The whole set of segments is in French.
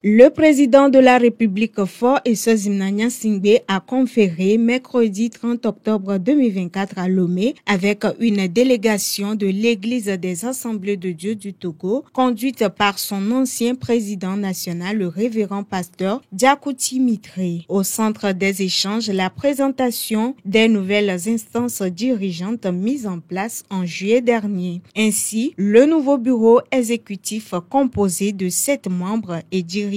Le président de la République Faure Essoe-Zimna Gnassingbé a conféré mercredi 30 octobre 2024 à Lomé avec une délégation de l'Église des Assemblées de Dieu du Togo, conduite par son ancien président national, le révérend pasteur Diakouti Mitré. Au centre des échanges, la présentation des nouvelles instances dirigeantes mises en place en juillet dernier. Ainsi, le nouveau bureau exécutif composé de 7 membres et dirigé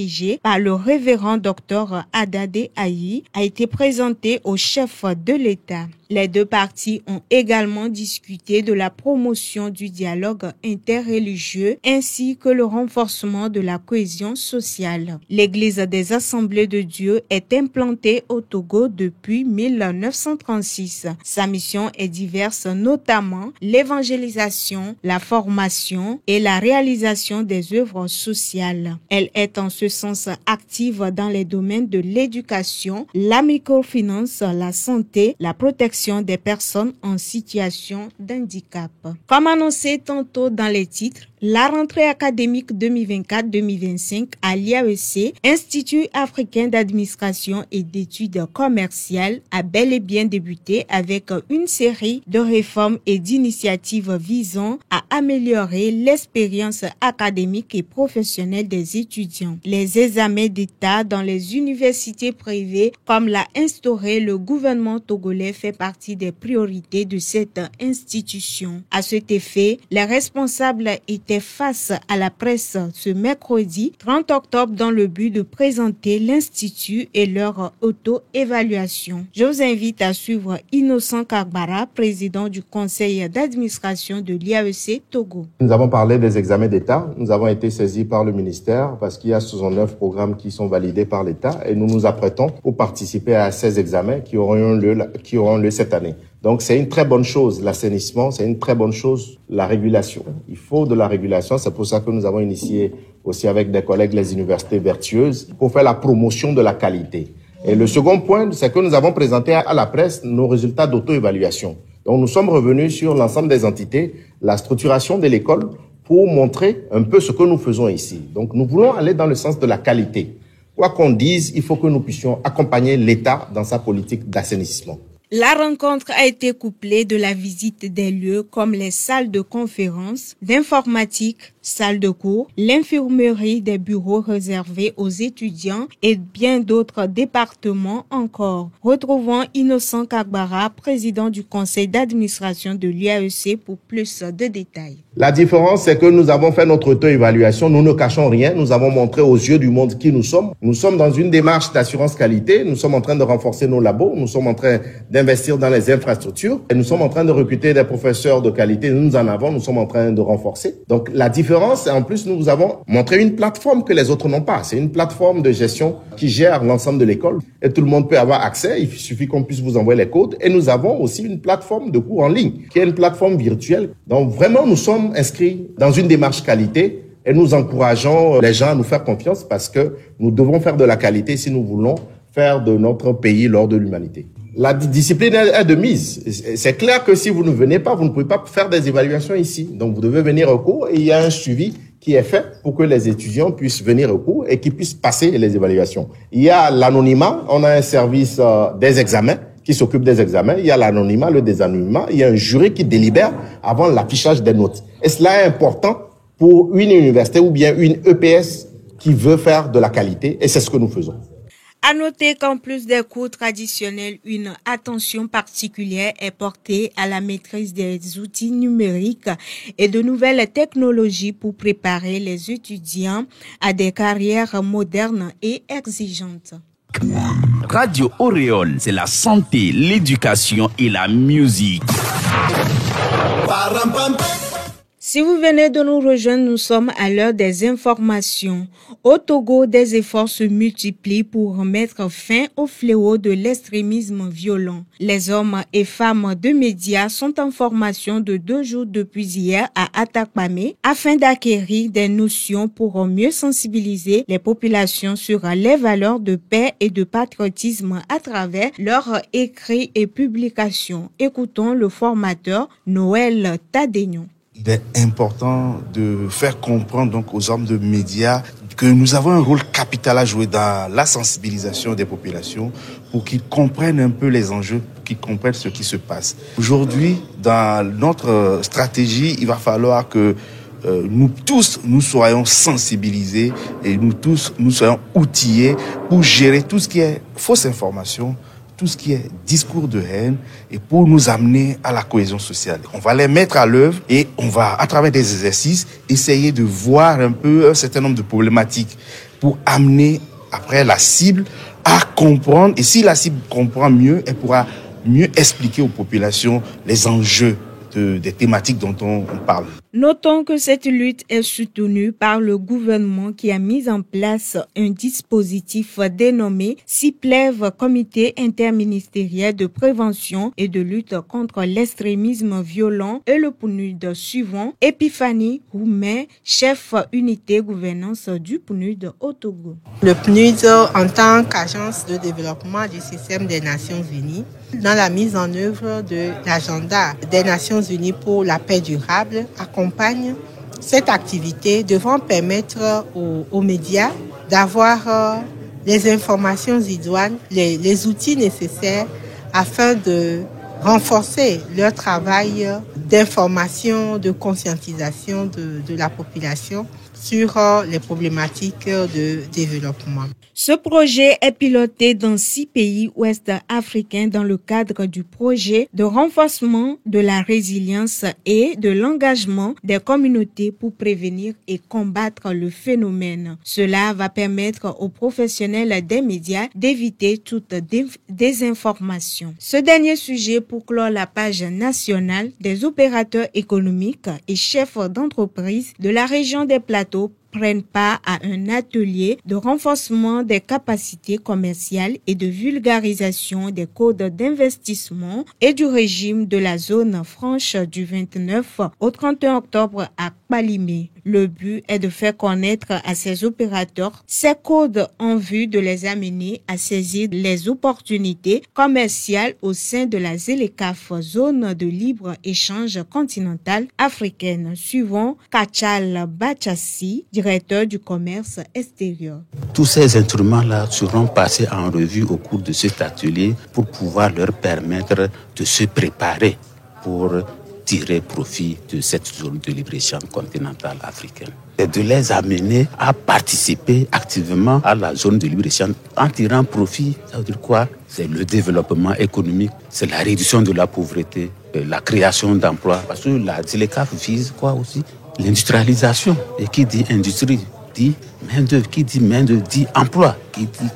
par le révérend docteur Adade Ayi a été présenté au chef de l'État. Les deux parties ont également discuté de la promotion du dialogue interreligieux ainsi que le renforcement de la cohésion sociale. L'Église des Assemblées de Dieu est implantée au Togo depuis 1936. Sa mission est diverse, notamment l'évangélisation, la formation et la réalisation des œuvres sociales. Elle est en ce sens active dans les domaines de l'éducation, la microfinance, la santé, la protection des personnes en situation d'handicap. Comme annoncé tantôt dans les titres, la rentrée académique 2024-2025 à l'IAEC, Institut africain d'administration et d'études commerciales, a bel et bien débuté avec une série de réformes et d'initiatives visant à améliorer l'expérience académique et professionnelle des étudiants. Les examens d'État dans les universités privées, comme l'a instauré le gouvernement togolais, fait partie des priorités de cette institution. À cet effet, les responsables étaient face à la presse ce mercredi 30 octobre dans le but de présenter l'Institut et leur auto-évaluation. Je vous invite à suivre Innocent Kagbara, président du conseil d'administration de l'IAEC Togo. Nous avons parlé des examens d'État. Nous avons été saisis par le ministère parce qu'il y a 69 programmes qui sont validés par l'État et nous nous apprêtons pour participer à ces examens qui auront lieu cette année. Donc, c'est une très bonne chose, l'assainissement, c'est une très bonne chose, la régulation. Il faut de la régulation, c'est pour ça que nous avons initié aussi avec des collègues les universités vertueuses pour faire la promotion de la qualité. Et le second point, c'est que nous avons présenté à la presse nos résultats d'auto-évaluation. Donc, nous sommes revenus sur l'ensemble des entités, la structuration de l'école pour montrer un peu ce que nous faisons ici. Donc, nous voulons aller dans le sens de la qualité. Quoi qu'on dise, il faut que nous puissions accompagner l'État dans sa politique d'assainissement. La rencontre a été couplée de la visite des lieux comme les salles de conférence, d'informatique, salles de cours, l'infirmerie, des bureaux réservés aux étudiants et bien d'autres départements encore. Retrouvons Innocent Kagbara, président du conseil d'administration de l'IAEC pour plus de détails. La différence, c'est que nous avons fait notre auto-évaluation, nous ne cachons rien, nous avons montré aux yeux du monde qui nous sommes. Nous sommes dans une démarche d'assurance qualité, nous sommes en train de renforcer nos labos, nous sommes en train d'investir dans les infrastructures et nous sommes en train de recruter des professeurs de qualité, nous en avons, nous sommes en train de renforcer. Donc la différence, en plus, nous avons montré une plateforme que les autres n'ont pas. C'est une plateforme de gestion qui gère l'ensemble de l'école et tout le monde peut avoir accès, il suffit qu'on puisse vous envoyer les codes. Et nous avons aussi une plateforme de cours en ligne qui est une plateforme virtuelle. Donc vraiment, nous sommes inscrits dans une démarche qualité et nous encourageons les gens à nous faire confiance parce que nous devons faire de la qualité si nous voulons faire de notre pays l'or de l'humanité. La discipline est de mise. C'est clair que si vous ne venez pas, vous ne pouvez pas faire des évaluations ici. Donc, vous devez venir au cours et il y a un suivi qui est fait pour que les étudiants puissent venir au cours et qu'ils puissent passer les évaluations. Il y a l'anonymat. On a un service des examens qui s'occupe des examens. Il y a l'anonymat, le désanonymat. Il y a un jury qui délibère avant l'affichage des notes. Et cela est important pour une université ou bien une EPS qui veut faire de la qualité. Et c'est ce que nous faisons. À noter qu'en plus des cours traditionnels, une attention particulière est portée à la maîtrise des outils numériques et de nouvelles technologies pour préparer les étudiants à des carrières modernes et exigeantes. Radio Auréole, c'est la santé, l'éducation et la musique. Si vous venez de nous rejoindre, nous sommes à l'heure des informations. Au Togo, des efforts se multiplient pour mettre fin au fléau de l'extrémisme violent. Les hommes et femmes de médias sont en formation de 2 jours depuis hier à Atakpamé afin d'acquérir des notions pour mieux sensibiliser les populations sur les valeurs de paix et de patriotisme à travers leurs écrits et publications. Écoutons le formateur Noël Tadegnon. Il est important de faire comprendre donc aux hommes de médias que nous avons un rôle capital à jouer dans la sensibilisation des populations pour qu'ils comprennent un peu les enjeux, pour qu'ils comprennent ce qui se passe. Aujourd'hui, dans notre stratégie, il va falloir que nous tous, nous soyons sensibilisés et nous soyons outillés pour gérer tout ce qui est fausse information, tout ce qui est discours de haine et pour nous amener à la cohésion sociale. On va les mettre à l'œuvre et on va, à travers des exercices, essayer de voir un peu un certain nombre de problématiques pour amener après la cible à comprendre. Et si la cible comprend mieux, elle pourra mieux expliquer aux populations les enjeux des thématiques dont on parle. Notons que cette lutte est soutenue par le gouvernement qui a mis en place un dispositif dénommé CIPLEV, Comité interministériel de prévention et de lutte contre l'extrémisme violent, et le PNUD suivant, Epiphanie Roumet, chef unité gouvernance du PNUD au Togo. Le PNUD, en tant qu'agence de développement du système des Nations Unies, dans la mise en œuvre de l'agenda des Nations Unies pour la paix durable, accompagne cette activité devant permettre aux médias d'avoir les informations idoines, les outils nécessaires afin de renforcer leur travail d'information, de conscientisation de la population sur les problématiques de développement. Ce projet est piloté dans 6 pays ouest africains dans le cadre du projet de renforcement de la résilience et de l'engagement des communautés pour prévenir et combattre le phénomène. Cela va permettre aux professionnels des médias d'éviter toute désinformation. Ce dernier sujet pour clore la page nationale des opérateurs économiques et chefs d'entreprise de la région des Plateaux prennent part à un atelier de renforcement des capacités commerciales et de vulgarisation des codes d'investissement et du régime de la zone franche du 29 au 31 octobre à Kpalimé. Le but est de faire connaître à ces opérateurs ces codes en vue de les amener à saisir les opportunités commerciales au sein de la ZLECAf, zone de libre-échange continentale africaine, suivant Kachal Bachassi, directeur du commerce extérieur. Tous ces instruments-là seront passés en revue au cours de cet atelier pour pouvoir leur permettre de se préparer pour tirer profit de cette zone de libre-échange continentale africaine. Et de les amener à participer activement à la zone de libre-échange en tirant profit. Ça veut dire quoi? C'est le développement économique, c'est la réduction de la pauvreté, la création d'emplois. Parce que la ZLECAf vise quoi aussi? L'industrialisation. Et qui dit industrie dit main-d'œuvre. Qui dit main-d'œuvre dit emploi.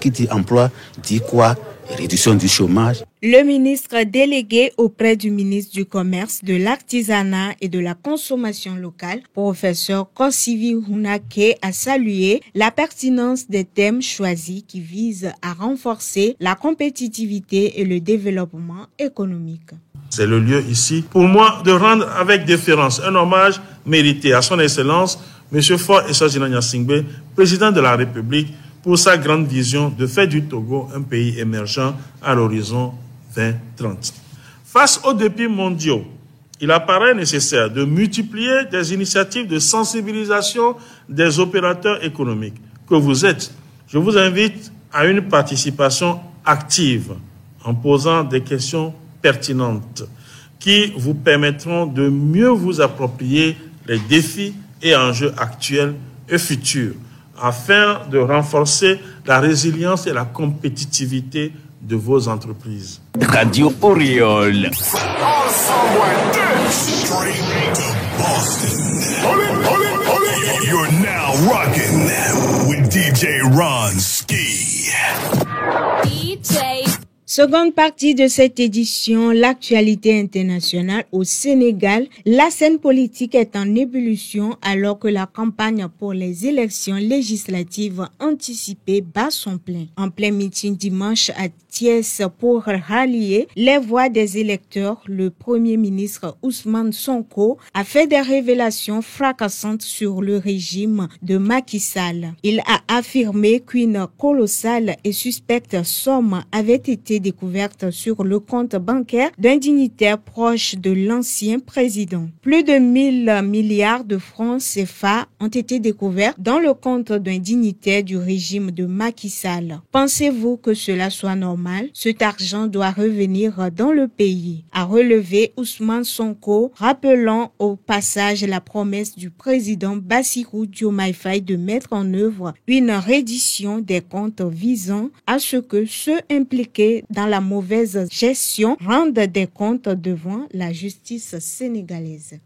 Qui dit emploi dit quoi? Réduction du chômage. Le ministre délégué auprès du ministre du Commerce, de l'Artisanat et de la Consommation locale, professeur Kosivi Hunake, a salué la pertinence des thèmes choisis qui visent à renforcer la compétitivité et le développement économique. C'est le lieu ici, pour moi, de rendre avec déférence un hommage mérité à son Excellence, M. Faure Essaoghina Gnassingbé, président de la République, pour sa grande vision de faire du Togo un pays émergent à l'horizon 2030. Face aux défis mondiaux, il apparaît nécessaire de multiplier des initiatives de sensibilisation des opérateurs économiques que vous êtes. Je vous invite à une participation active en posant des questions pertinentes qui vous permettront de mieux vous approprier les défis et enjeux actuels et futurs, afin de renforcer la résilience et la compétitivité de vos entreprises. Radio Auréole. You're now rocking with DJ Ron Ski. Seconde partie de cette édition, l'actualité internationale au Sénégal. La scène politique est en ébullition alors que la campagne pour les élections législatives anticipées bat son plein. En plein meeting dimanche à Thiès pour rallier les voix des électeurs, le Premier ministre Ousmane Sonko a fait des révélations fracassantes sur le régime de Macky Sall. Il a affirmé qu'une colossale et suspecte somme avait été découverte sur le compte bancaire d'un dignitaire proche de l'ancien président. Plus de 1000 milliards de francs CFA ont été découverts dans le compte d'un dignitaire du régime de Macky Sall. Pensez-vous que cela soit normal? Cet argent doit revenir dans le pays, a relevé Ousmane Sonko, rappelant au passage la promesse du président Bassirou Diomaye Faye de mettre en œuvre une reddition des comptes visant à ce que ceux impliqués dans la mauvaise gestion rendent des comptes devant la justice sénégalaise.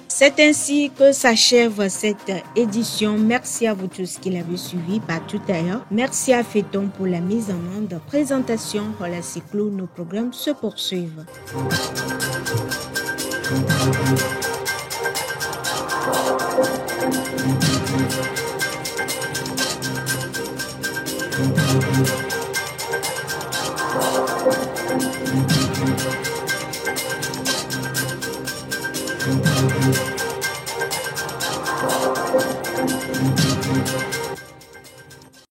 C'est ainsi que s'achève cette édition. Merci à vous tous qui l'avez suivi par tout à l'heure. Merci à Féton pour la mise en onde. Présentation, Rola Cyclo, nos programmes se poursuivent.